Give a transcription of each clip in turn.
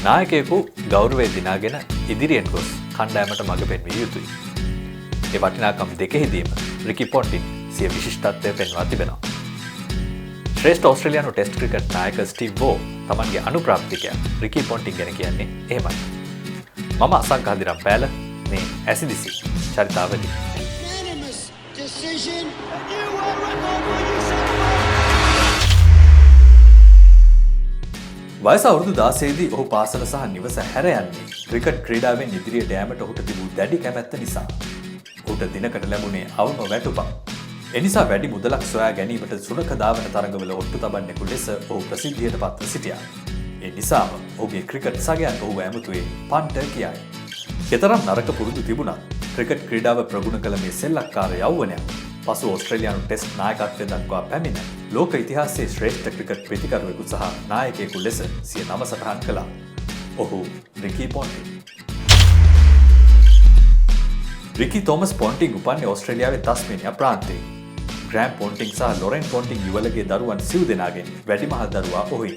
නායකයෙකු ගෞරවය දිනාගෙන ඉදිරියෙන් ගොස් කණ්ඩායමට මඟ පෙන්විය යුතුයි. ඒ වටිනාකම් දෙකෙහිදීම රිකි පොන්ටින් සිය විශිෂ්ටත්වය පෙන්වා තිබෙනවා. ශ්‍රේෂ්ඨ ඕස්ට්‍රේලියානු ටෙස්ට් ක්‍රිකට් නායක ස්ටීව් වෝ තමන්ගේ අනුප්‍රාප්තිකයා රිකි පොන්ටින් ගැන කියන්නේ එහෙමයි. මම අසංක හදිරම් පෑල මේ ඇසිදිසි චරිතාවලි. වයස අවුරුදු 16 දී ඔහු පාසල සහ නිවස හැර යන්නේ ක්‍රිකට් ක්‍රීඩාවෙන් ඉදිරියට යෑමට ඔහුට තිබූ දැඩි කැමැත්ත නිසා. ඔහුට දිනකට ලැබුණේ අවම වැටුපක්. එනිසා වැඩි මුදලක් සොයා ගැනීමට සුනක දාවන තරඟවල ඔට්ටු තබන්නෙකු ලෙස ඔහු ප්‍රසිද්ධියට පත්ව සිටියා. ඒ නිසාම ඔහුගේ ක්‍රිකට් සගයන් ඔහු ඇමතුවේ පන්ටර් කියයි. කෙතරම් නරක පුරුදු තිබුණත් ක්‍රිකට් ක්‍රීඩාව ප්‍රගුණ කළ මේ සෙල්ලක්කාර යෞවනයා පසු ඕස්ට්‍රේලියානු ටෙස්ට් නායකත්වය දක්වා පැමිණ ලෝක ඉතිහාසයේ ශ්‍රේෂ්ඨ ක්‍රිකට් ප්‍රතිකරුවෙකු සහ නායකයෙකු ලෙස සිය නම සටහන් කළා. ඔහු රිකි පොන්ටින්. රිකි තෝමස් පොන්ටින් උපන්නේ ඕස්ට්‍රේලියාවේ තස්මේනියා ප්‍රාන්තයේ. ග්‍රෑම් පොන්ටින් සහ ලොරෙන් පොන්ටින් යුවලගේ දරුවන් සිව් දෙනාගෙන් වැඩිමහල් දරුවා ඔහුයි.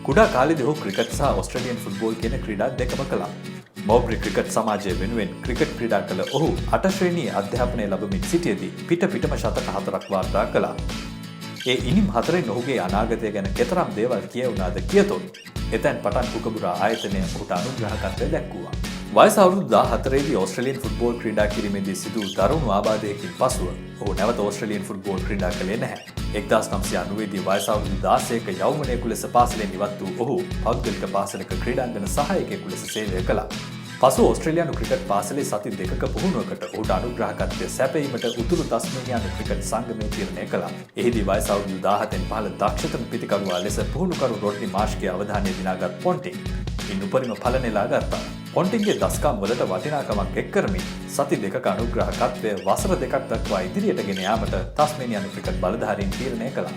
කුඩා කාලේදී ඔහු ක්‍රිකට් සහ ඕස්ට්‍රේලියන් ෆුට්බෝල් කියන ක්‍රීඩා දෙකම කළා. මෝබ්‍රි ක්‍රිකට් සමාජය වෙනුවෙන් ක්‍රිකට් ක්‍රීඩා කළ ඔහු 8 ශ්‍රේණියේ අධ්‍යාපනය ලැබමින් සිටියේදී පිටම ශතක 4ක් වාර්තා කළා. ඒ ඉනිම් 4න් ඔහුගේ අනාගතය ගැන කෙතරම් දේවල් කියවුණාද කියතොත් එතෙන් පටන් කුකබුරා ආයතනය ඔහුට අනුග්‍රහකත්වය දැක්වුවා. වයස අවුරුදු 14 දී ඕස්ට්‍රේලියන් ෆුට්බෝල් ක්‍රීඩා කිරීමේදී සිදු දරුණු ආබාධයකින් පසුව ඔහු නැවත ඕස්ට්‍රේලියන් ෆුට්බෝල් ක්‍රීඩා කළේ නැහැ. 1990 දී වයස අවුරුදු 16ක යෞවනයෙකු ලෙස පාසලෙන් ඉවත් වූ ඔහු පෞද්ගලික පාසලක ක්‍රීඩාංගන සහායකයෙකු ලෙස සේවය කළා. පසු ඕස්ට්‍රේලියානු ක්‍රිකට් පාසලේ සති දෙකක පුහුණුවකට ඔහුට අනුග්‍රහකත්වය සැපයීමට උතුරු තස්මේනියානු ක්‍රිකට් සංගමය තීරණය කළා. එහිදී වයස අවුරුදු 17න් පහළ දක්ෂතම පිතිකරුවා ලෙස පුහුණුකරු රොඩ්නි මාෂ්ගේ අවධානය දිනාගත් පොන්ටින් ඉන් උපරිම ඵල නෙලා ගත්තා. පොන්ටින්ගේ දස්කම් වලට වටිනාකමක් එක් කරමින් සති දෙකක අනුග්‍රහකත්වය වසර දෙකක් දක්වා ඉදිරියට ගෙන යාමට තස්මේනියානු ක්‍රිකට් බලධාරීන් තීරණය කළා.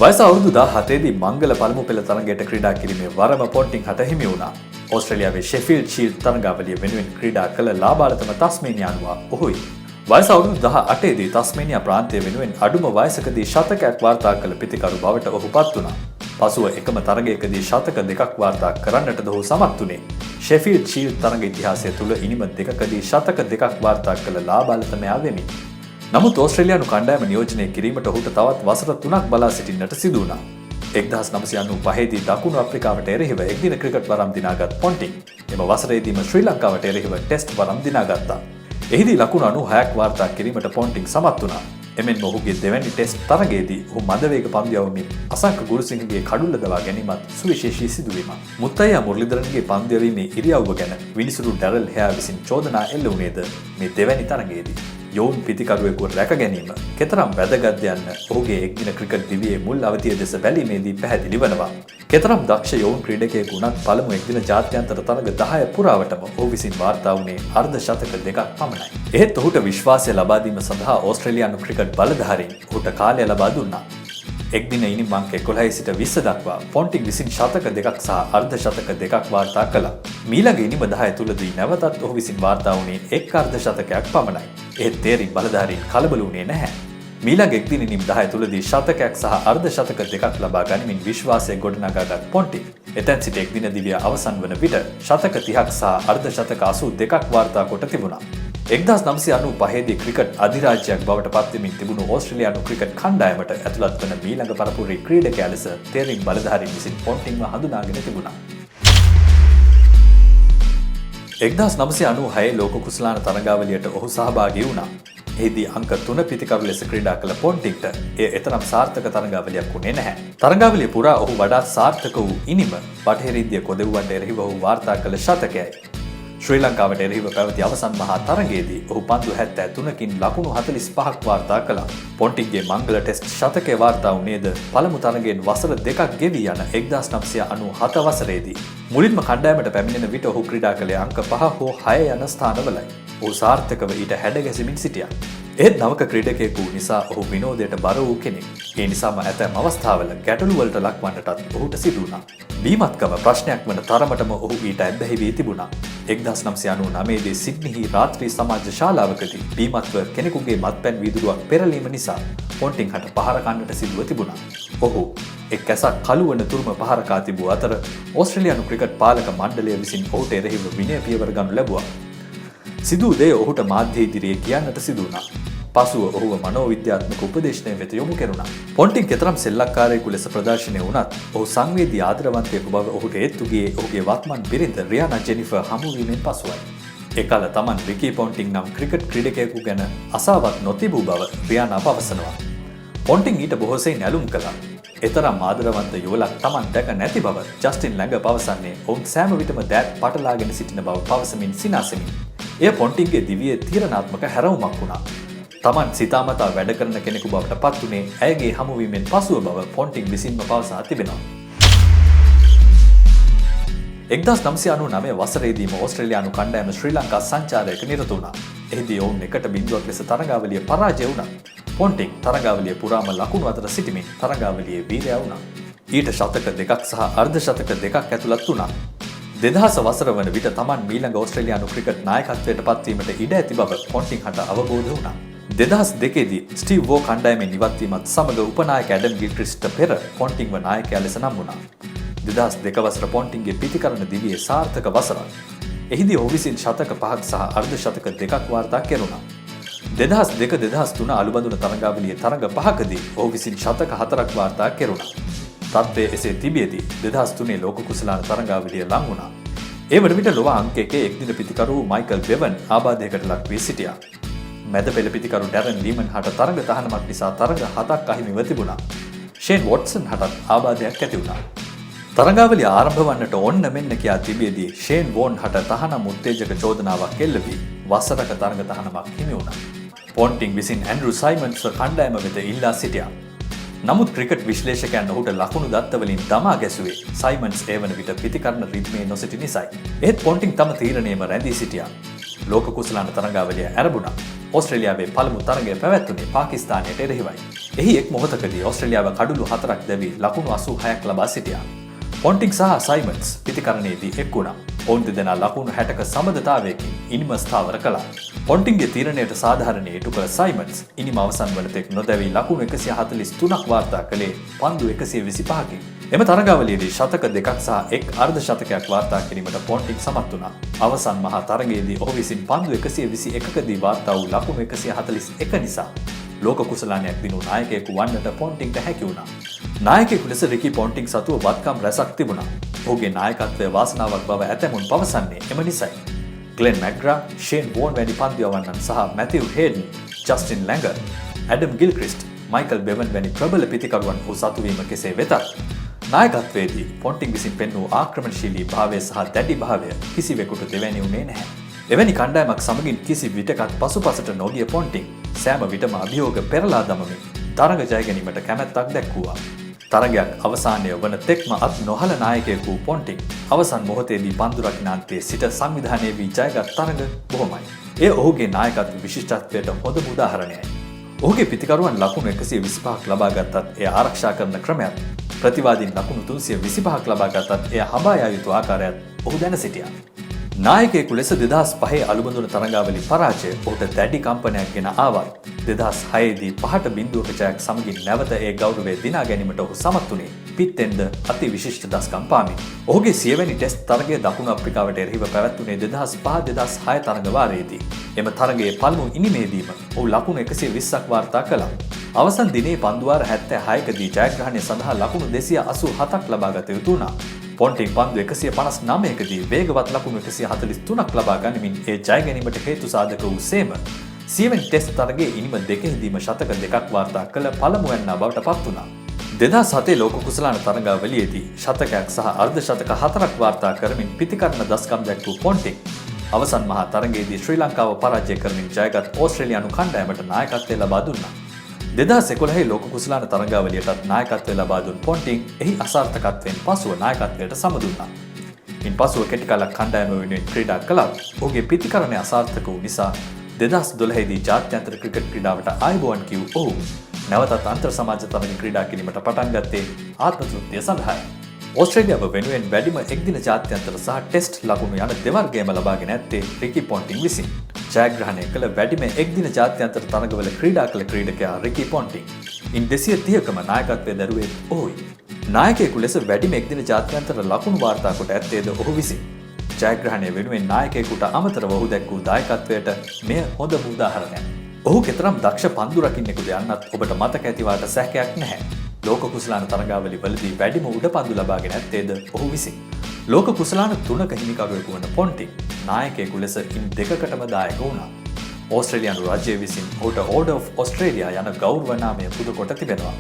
වයස අවුරුදු 17 දී මංගල පළමු පෙළ තරගයට ක්‍රීඩා කිරීමේ වරම පොන්ටින් හට හිමි වුණා. ඕස්ට්‍රේලියාවේ ෂෙෆීල්ඩ් ෂීල්ඩ් තරගාවලිය වෙනුවෙන් ක්‍රීඩා කළ ලාබාලතම තස්මේනියානුවා ඔහුයි. වයස අවුරුදු 18 දී තස්මේනියා ප්‍රාන්තය වෙනුවෙන් අඩුම වයසකදී ශතකයක් වාර්තා කළ පිතිකරු බවට ඔහු පත් වුණා. පසුව එකම තරගයකදී ශතක දෙකක් වාර්තා කරන්නටද ඔහු සමත් වුණේ. ෂෙෆීල්ඩ් ෂීල්ඩ් තරග ඉතිහාසය තුළ ඉනිම දෙකකදී ශතක දෙකක් වාර්තා කළ ලාබාලතමයා වෙමි. නමුත් ඕස්ට්‍රේලියානු කණ්ඩායම නියෝජනය කිරීමට ඔහුට තවත් වසර 3ක් බලා සිටින්නට සිදු වුණා. 1995 දී දකුණු අප්‍රිකාවට එරෙහිව එක්දින ක්‍රිකට් වරම් දිනාගත් පොන්ටින් එම වසරේදීම ශ්‍රී ලංකාවට එරෙහිව ටෙස්ට් වරම් දිනාගත්තා. එහිදී ලකුණු 96ක් වාර්තා කිරීමට පොන්ටින් සමත් වුණා. එමෙන්ම ඔහුගේ දෙවැනි ටෙස්ට් තරගයේදී ඔහු මදවේග පන්දු යවමින් අසංක ගුරුසිංහගේ කඩුල්ල දවා ගැනීමත් සුවිශේෂී සිදුවීමක්. මුත්තයියා මුරලිදරන්ගේ පන්දු යැවීමේ ඉරියව්ව ගැන විනිසුරු ඩැරල් හෙයා විසින් චෝදනා එල්ල වුණේද මේ දෙවැනි තරගයේදී. යෝන් පිතිකරුවෙකු රැක ගැනීම කෙතරම් වැදගත් යන්න ඔහුගේ එක්දින ක්‍රිකට් දිවියේ මුල් අවධිය දෙස බැලීමේදී පැහැදිලි වනවා. කෙතරම් දක්ෂ යෝන් ක්‍රීඩකයෙකු වුණත් පළමු එක්දින ජාත්‍යන්තර තරග 10 පුරාවටම ඔහු විසින් වාර්තා වුණේ අර්ධ ශතක දෙකක් පමණයි. එහෙත් ඔහුට විශ්වාසය ලබා දීම සඳහා ඕස්ට්‍රේලියානු ක්‍රිකට් බලධාරීන් ඔහුට කාලය ලබා දුන්නා. එක්දින ඉනිම් අංක 11 සිට 20 දක්වා පොන්ටින් විසින් ශතක දෙකක් සහ අර්ධ ශතක දෙකක් වාර්තා කළා. මීළඟ ඉනිම 10 තුලදී නැවතත් ඔහු විසින් වාර්තා වුණේ එක් අර්ධ ශතකයක් පමණයි. එහෙත් තේරින් බලධාරීන් කලබල වුණේ නැහැ. මීළඟ එක්දින ඉනිම් 10 තුලදී ශතකයක් සහ අර්ධ ශතක දෙකක් ලබා ගනිමින් විශ්වාසය ගොඩනගාගත් පොන්ටින් එතෙන් සිට එක්දින දිවිය අවසන් වන විට ශතක 30ක් සහ අර්ධ ශතක 82ක් වාර්තා කොට තිබුණා. 1995 දී ක්‍රිකට් අධිරාජ්‍යයක් බවට පත්වෙමින් තිබුණු ඕස්ට්‍රේලියානු ක්‍රිකට් කණ්ඩායමට ඇතුළත් වන මීළඟ පරපුරේ ක්‍රීඩකයා ලෙස තේරින් බලධාරීන් විසින් පොන්ටින්ව හඳුනාගෙන තිබුණා. 1996 ලෝක කුසලාන තරගාවලියට ඔහු සහභාගී වුණා. එහිදී අංක 3 පිතිකරු ලෙස ක්‍රීඩා කළ පොන්ටින්ට එය එතරම් සාර්ථක තරගාවලියක් වුණේ නැහැ. තරගාවලිය පුරා ඔහු වඩාත් සාර්ථක වූ ඉනිම බටහිර ඉන්දිය කොදෙව්වන්ට එරෙහිව ඔහු වාර්තා කළ ශතකයයි. ශ්‍රී ලංකාවට එරෙහිව පැවති අවසන් මහා තරගයේදී ඔහු පන්දු 73කින් ලකුණු 45ක් වාර්තා කළා. පොන්ටින්ගේ මංගල ටෙස්ට් ශතකය වාර්තා වුණේද පළමු තරගයෙන් වසර දෙකක් ගෙවී යන 1997 වසරේදී. මුලින්ම කණ්ඩායමට පැමිණෙන විට ඔහු ක්‍රීඩා කළේ අංක 5 හෝ 6 යන ස්ථානවලයි. ඔහු සාර්ථකව ඊට හැඩගැසෙමින් සිටියා. ඒත් නවක ක්‍රීඩකයෙකු නිසා ඔහු විනෝදයට බර වූ කෙනෙක්. ඒ නිසාම ඇතැම් අවස්ථාවල ගැටලු වලට ලක්වන්නටත් ඔහුට සිදු වුණා. බීමත්කම ප්‍රශ්නයක් වන තරමටම ඔහු ඊට ඇබ්බැහි වී තිබුණා. 1999 දී සිඩ්නිහි රාත්‍රී සමාජ ශාලාවකදී බීමත්ව කෙනෙකුගේ මත්පැන් වීදුරුවක් පෙරලීම නිසා පොන්ටින් හට පහර කන්නට සිදුව තිබුණා. ඔහු එක් ඇසක් කළුවන තුරුම පහරකා තිබූ අතර ඕස්ට්‍රේලියානු ක්‍රිකට් පාලක මණ්ඩලය විසින් ඔහුට එරෙහිව විනය පියවර ගනු ලැබුවා. සිදු දේ ඔහුට මාධ්‍ය ඉදිරියේ කියන්නට සිදු වුණා. පසුව ඔහුව මනෝවිද්‍යාත්මක උපදේශනය වෙත යොමු කෙරුණා. පොන්ටින් කෙතරම් සෙල්ලක්කාරයෙකු ලෙස ප්‍රදර්ශනය වුණත් ඔහු සංවේදී ආදරවන්තයෙකු බව ඔහුට ඒත්තු ගියේ ඔහුගේ වත්මන් බිරිඳ රියානා ජෙනිෆර් හමුවීමෙන් පසුවයි. එකල තමන් රිකී පොන්ටින් නම් ක්‍රිකට් ක්‍රීඩකයෙකු ගැන අසාවත් නොතිබූ බව රියානා පවසනවා. පොන්ටින් ඊට බොහෝසෙයින් ඇලුම් කළා. එතරම් ආදරවන්ත යුවලක් තමන් දැක නැති බව ජස්ටින් ලැඟ පවසන්නේ ඔවුන් සෑම විටම දෑත් පටලාගෙන සිටින බව පවසමින් සිනාසෙමින්. එය පොන්ටින්ගේ දිවියේ තීරණාත්මක හැරවුමක් වුණා. තමන් සිතාමතා වැඩ කරන කෙනෙකු බවට පත් වුණේ ඇයගේ හමුවීමෙන් පසුව බව පොන්ටින් විසින්ම පවසා තිබෙනවා. 1999 වසරේදීම ඕස්ට්‍රේලියානු කණ්ඩායම ශ්‍රී ලංකා සංචාරයක නිරත වුණා. එහිදී ඔවුන් 1-0ක් ලෙස තරගාවලිය පරාජය වුණා. පොන්ටින් තරගාවලිය පුරාම ලකුණු අතර සිටමින් තරගාවලියේ වීරයා වුණා. ඊට ශතක 2ක් සහ අර්ධ ශතක 2ක් ඇතුළත් වුණා. 2000 වසර වන විට තමන් මීළඟ ඕස්ට්‍රේලියානු ක්‍රිකට් නායකත්වයට පත්වීමට ඉඩ ඇති බව පොන්ටින් හට අවබෝධ වුණා. 2002දී ස්ටීව් වෝ කණ්ඩායමෙන් ඉවත්වීමත් සමග උපනායක ඇඩම් ගිල්ක්‍රිස්ට්ට පෙර පොන්ටින්ව නායකයා ලෙස නම් වුණා. 2002 වසර පොන්ටින්ගේ පිතිකරණ දිවියේ සාර්ථක වසරක්. එහිදී ඔහු විසින් ශතක 5ක් සහ අර්ධ ශතක 2ක් වාර්තා කෙරුණා. 2002-2003 අලුබඳුන තරගාවලියේ තරග 5කදී ඔහු විසින් ශතක 4ක් වාර්තා කෙරුණා. තත්ත්වය එසේ තිබියදී 2003 ලෝක කුසලාන තරගාවලිය ලං වුණා. ඒ වන විට ලොව අංක 1 එක්දින පිතිකරු මයිකල් බෙවන් ආබාධයකට ලක් වී සිටියා. මැද පෙළ පිතිකරු ඩැරන් ලීමන් හට තරග තහනමක් නිසා තරග 7ක් අහිමිව තිබුණා. ෂේන් වොට්සන් හටත් ආබාධයක් ඇති වුණා. තරගාවලිය ආරම්භ වන්නට ඕන්න මෙන්න කියා තිබියදී ෂේන් වෝන් හට තහනම් උත්තේජක චෝදනාවක් එල්ල වී වසරක තරග තහනමක් හිමි වුණා. පොන්ටින් විසින් ඇන්ඩ්‍රු සයිමන්ස්ව කණ්ඩායම වෙත ඉල්ලා සිටියා. නමුත් ක්‍රිකට් විශ්ලේෂකයන් ඔහුට ලකුණු දත්තවලින් දමා ගැසුවේ සයිමන්ස් ඒ වන විට පිතිකරණ රිද්මේ නොසිටි නිසායි. එහෙත් පොන්ටින් තම තීරණයම රැඳී සිටියා. ලෝක කුසලාන තරගාවලිය ආරම්භුණා. ඕස්ට්‍රේලියාවේ පළමු තරගය පැවැත්වුණේ පාකිස්තානයට එරෙහිවයි. එහි එක් මොහොතකදී ඕස්ට්‍රේලියාව කඩුළු 4ක් දැවී ලකුණු 86ක් ලබා සිටියා. පොන්ටින් සහ සයිමන්ස් පිතිකරණයේදී එක් වුණා. ඔවුන් දෙදෙනා ලකුණු 60ක සමදතාවයකින් ඉනිම ස්ථාවර කළා. පොන්ටින්ගේ තීරණයට සාධාරණයේ ඉටු කළ සයිමන්ස් ඉනිම අවසන් වන තෙක් නොදැවී ලකුණු 143ක් වාර්තා කළේ පන්දු 125කින්. එම තරගාවලියේදී ශතක 2ක් සහ එක් අර්ධ ශතකයක් වාර්තා කිරීමට පොන්ටින් සමත් වුණා. අවසන් මහා තරගයේදී ඔහු විසින් පන්දු 121කදී වාර්තා වූ ලකුණු 141 නිසා ලෝක කුසලානයක් දිනු නායකයෙකු වන්නට පොන්ටින්ට හැකි වුණා. නායකයෙකු ලෙස රිකී පොන්ටින් සතුව වත්කම් රැසක් තිබුණා. ඔහුගේ නායකත්වය වාසනාවක් බව ඇතැමුන් පවසන්නේ එම නිසයි. ග්ලෙන් මැක්ග්‍රා, ෂේන් වෝන් වැනි පන්දුයවන්නන් සහ මැතිව් හේඩන්, ජස්ටින් ලැඟර්, ඇඩම් ගිල්ක්‍රිස්ට්, මයිකල් බෙවන් වැනි ප්‍රබල පිතිකරුවන් ඔහු සතුවීම කෙසේ වෙතත් නායකත්වයේදී පොන්ටින් විසින් පෙන්වූ ආක්‍රමණශීලී භාවය සහ දැඩි භාවය කිසිවෙකුට දෙවැනි වුණේ නැහැ. එවැනි කණ්ඩායමක් සමගින් කිසි විටකත් පසුපසට නොගිය පොන්ටින් සෑම විටම අභියෝග පෙරලා දමමින් තරග ජය ගැනීමට කැමැත්තක් දැක්වුවා. තරගයක් අවසානය වන තෙක්ම අත් නොහල නායකයෙකු පොන්ටින් අවසන් මොහොතේදී පන්දු රකිනාන්තයේ සිට සංවිධානය වී ජයගත් තරග බොහොමයි. එය ඔහුගේ නායකත්ව විශිෂ්ටත්වයට හොඳම උදාහරණයයි. ඔහුගේ පිතිකරුවන් ලකුණු 125ක් ලබා ගත්තත් එය ආරක්ෂා කරන ක්‍රමයත්, ප්‍රතිවාදීන් ලකුණු 325ක් ලබා ගත්තත් එය හඹා යා යුතු ආකාරයත් ඔහු දැන සිටියා. නායකයෙකු ලෙස 2005 අලුබඳුන තරගාවලි පරාජය ඔහුට දැඩි කම්පනයක් ගෙන ආවත් 2006දී 5-0ක ජයක් සමගින් නැවත ඒ ගෞරවය දිනා ගැනීමට ඔහු සමත් වුණේ පිත්තෙන්ද අති විශිෂ්ට දස්කම් පාමින්. ඔහුගේ 100 වැනි ටෙස්ට් තරගය දකුණු අප්‍රිකාවට එරෙහිව පැවැත්වුණේ 2005-2006 තරග වාරයේදී. එම තරගයේ පළමු ඉනිමේදීම ඔහු ලකුණු 120ක් වාර්තා කළා. අවසන් දිනේ පන්දුවාර 76කදී ජයග්‍රහණය සඳහා ලකුණු 287ක් ලබා ගත යුතු වුණා. පොන්ටින් පන්දු 159කදී වේගවත් ලකුණු 143ක් ලබා ගනිමින් ඒ ජය ගැනීමට හේතු සාධක වූ සේම 100 වෙනි ටෙස්ට් තරගයේ ඉනිම දෙකෙහිදීම ශතක 2ක් වාර්තා කළ පළමු වැන්නා බවට පත් වුණා. 2007 ලෝක කුසලාන තරගාවලියේදී ශතකයක් සහ අර්ධ ශතක 4ක් වාර්තා කරමින් පිතිකරණ දස්කම් දැක්වූ පොන්ටින් අවසන් මහා තරගයේදී ශ්‍රී ලංකාව පරාජය කරමින් ජයගත් ඕස්ට්‍රේලියානු කණ්ඩායමට නායකත්වය ලබා දුන්නා. 2011 ලෝක කුසලාන තරගාවලියටත් නායකත්වය ලබා දුන් පොන්ටින් එහි අසාර්ථකත්වයෙන් පසුව නායකත්වයට සමදුන්නා. ඉන්පසුව කෙටි කලක් කණ්ඩායම වෙනුවෙන් ක්‍රීඩා කළත් ඔහුගේ පිතිකරණය අසාර්ථක වූ නිසා 2012දී ජාත්‍යන්තර ක්‍රිකට් ක්‍රීඩාවට ආයුබෝවන් කිව් ඔහු නැවතත් අන්තර් සමාජ තරග ක්‍රීඩා කිරීමට පටන් ගත්තේ ආත්ම තෘප්තිය සඳහායි. ඕස්ට්‍රේලියාව වෙනුවෙන් වැඩිම එක්දින ජාත්‍යන්තර සහ ටෙස්ට් ලකුණු යන දෙවර්ගයම ලබාගෙන ඇත්තේ රිකී පොන්ටින් විසින්. ජයග්‍රහණය කළ වැඩිම එක්දින ජාත්‍යන්තර තරගවල ක්‍රීඩා කළ ක්‍රීඩකයා රිකී පොන්ටින්. ඉන් 230කම නායකත්වය දරුවේ ඔහුයි. නායකයෙකු ලෙස වැඩිම එක්දින ජාත්‍යන්තර ලකුණු වාර්තා කොට ඇත්තේද ඔහු විසින්. ජයග්‍රහණය වෙනුවෙන් නායකයෙකුට අමතරව ඔහු දැක්වූ දායකත්වයට මෙය හොඳම උදාහරණයක්. ඔහු කෙතරම් දක්ෂ පන්දු රකින්නෙකුද යන්නත් ඔබට මතක ඇතිවාට සැකයක් නැහැ. ලෝක කුසලාන තරගාවලි වලදී වැඩිම උඩ පන්දු ලබාගෙන ඇත්තේද ඔහු විසින්. ලෝක කුසලාන 3ක හිමිකරුවෙකු වන පොන්ටින් නායකයෙකු ලෙස ඉන් 2කටම දායක වුණා. ඕස්ට්‍රේලියානු රජය විසින් ඔහුට ඕඩර් ඔෆ් ඕස්ට්‍රේලියා යන ගෞරව නාමය පුද කොට තිබෙනවා.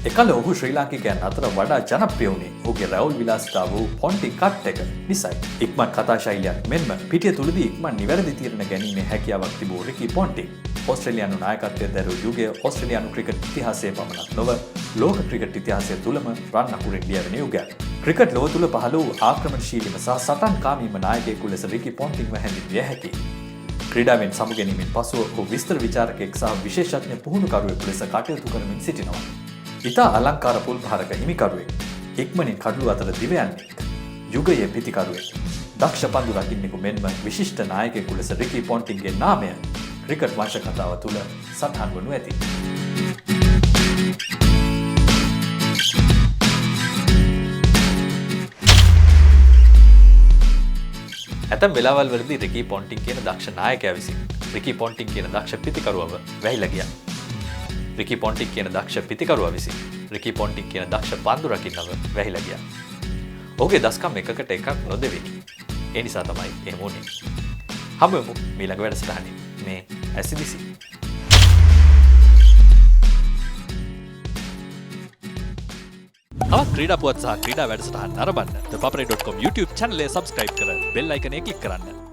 එකල ඔහු ශ්‍රී ලාංකිකයන් අතර වඩා ජනප්‍රිය වුණේ ඔහුගේ රැවුල් විලාසිතාව වූ පොන්ටින් කට් එක නිසයි. ඉක්මන් කතා ශෛලියක් මෙන්ම පිටිය තුලදී ඉක්මන් නිවැරදි තීරණ ගැනීමේ හැකියාවක් තිබූ රිකි පොන්ටින් ඕස්ට්‍රේලියානු නායකත්වයේ දැරූ යුගය ඕස්ට්‍රේලියානු ක්‍රිකට් ඉතිහාසයේ පමණක් නොව ලෝක ක්‍රිකට් ඉතිහාසය තුලම රන් අකුරින් ලියවෙන යුගයක්. ක්‍රිකට් ලොව තුල පහළ වූ ආක්‍රමණශීලීම සහ සටන්කාමීම නායකයෙකු ලෙස රිකි පොන්ටින්ව හැඳින්විය හැකියි. ක්‍රීඩාවෙන් සමුගැනීමෙන් පසුව ඔහු විස්තර විචාරකයෙක් සහ විශේෂඥ පුහුණුකරුවෙකු ලෙස කටයුතු කරමින් සිටිනවා. ඉතා අලංකාර පුල්භාරක හිමිකරුවෙක්, ඉක්මනින් කඩළු අතර දිව යන්නේ, යුගයේ පිතිකරුවෙක්, දක්ෂ පන්දු රකින්නෙකු මෙන්ම විශිෂ්ට නායකයෙකු ලෙස රිකි පොන්ටින්ගේ නාමය ක්‍රිකට් වංශ කතාව තුළ සටහන් වනු ඇති. ඇතැම් වෙලාවල් වලදී රිකි පොන්ටින් කියන දක්ෂ නායකයා විසින් රිකි පොන්ටින් කියන දක්ෂ පිතිකරුවව වැහිලා ගියා. රිකි පොන්ටින් කියන දක්ෂ පිතිකරුවා විසින් රිකි පොන්ටින් කියන දක්ෂ පන්දු රකින්නව වැහිලා ගියා. ඔහුගේ දස්කම් එකකට එකක් නොදෙවෙනි. ඒ නිසා තමයි එහෙම වුනේ. හමුවෙමු ඊළඟ වැඩසටහනින් මේ ඇසිදිසි. තවත් ක්‍රීඩා පුවත් සහ ක්‍රීඩා වැඩසටහන් නරඹන්න thepaparay.com YouTube channel එක subscribe කර bell icon එක click කරන්න.